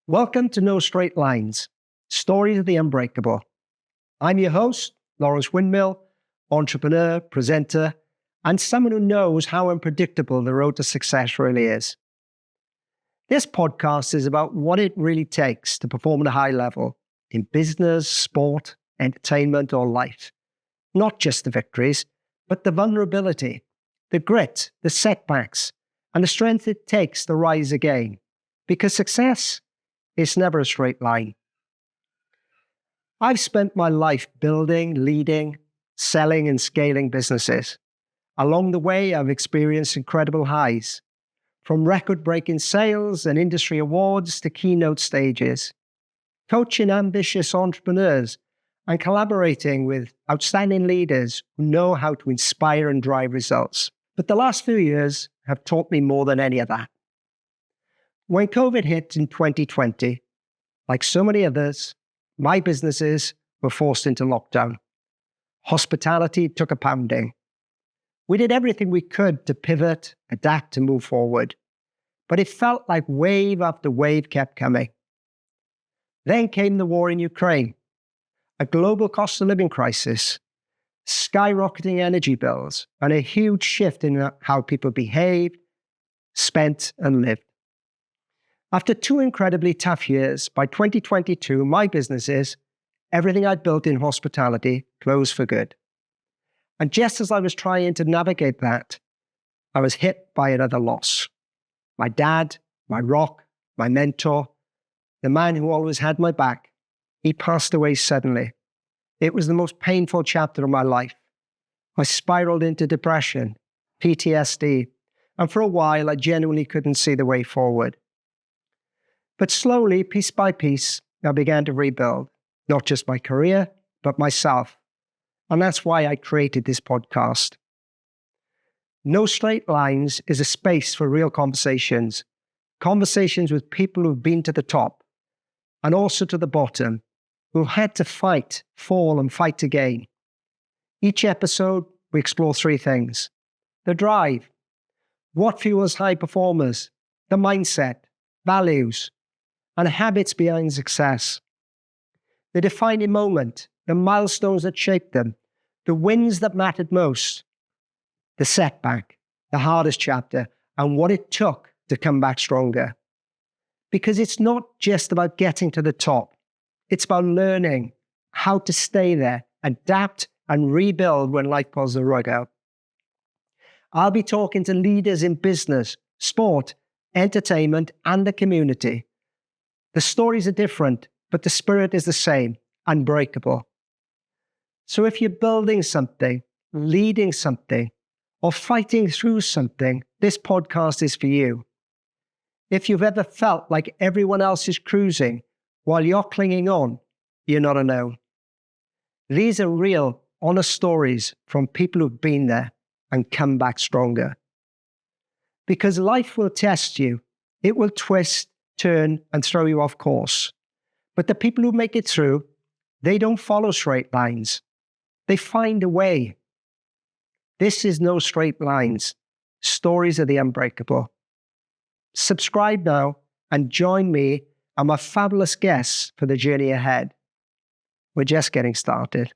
Welcome to No Straight Lines, Stories of the Unbreakable. I'm your host, Laurence Winmill, entrepreneur, presenter, and someone who knows how unpredictable the road to success really is. This podcast is about what it really takes to perform at a high level in business, sport, entertainment, or life. Not just the victories, but the vulnerability, the grit, the setbacks, and the strength it takes to rise again. Because success is never a straight line. I've spent my life building, leading, selling, and scaling businesses. Along the way, I've experienced incredible highs, from record-breaking sales and industry awards to keynote stages, coaching ambitious entrepreneurs and collaborating with outstanding leaders who know how to inspire and drive results. But the last few years have taught me more than any of that. When COVID hit in 2020, like so many others, my businesses were forced into lockdown. Hospitality took a pounding. We did everything we could to pivot, adapt, and move forward. But it felt like wave after wave kept coming. Then came the war in Ukraine, a global cost of living crisis, skyrocketing energy bills, and a huge shift in how people behaved, spent, and lived. After 2 incredibly tough years, by 2022, my businesses, everything I'd built in hospitality, closed for good. And just as I was trying to navigate that, I was hit by another loss. My dad, my rock, my mentor, the man who always had my back, he passed away suddenly. It was the most painful chapter of my life. I spiraled into depression, PTSD, and for a while, I genuinely couldn't see the way forward. But slowly, piece by piece, I began to rebuild, not just my career, but myself. And that's why I created this podcast. No Straight Lines is a space for real conversations with people who've been to the top and also to the bottom, who had to fight, fall, and fight again. Each episode, we explore 3 things: the drive, what fuels high performers, the mindset, values, and habits behind success. The defining moment, the milestones that shaped them, the wins that mattered most, the setback, the hardest chapter, and what it took to come back stronger. Because it's not just about getting to the top. It's about learning how to stay there, adapt, and rebuild when life pulls the rug out. I'll be talking to leaders in business, sport, entertainment, and the community. The stories are different, but the spirit is the same, unbreakable. So if you're building something, leading something, or fighting through something, this podcast is for you. If you've ever felt like everyone else is cruising while you're clinging on, you're not alone. These are real, honest stories from people who've been there and come back stronger. Because life will test you. It will twist, turn, and throw you off course. But the people who make it through, they don't follow straight lines. They find a way. This is No Straight Lines, Stories of the Unbreakable. Subscribe now and join me and my fabulous guests for the journey ahead. We're just getting started.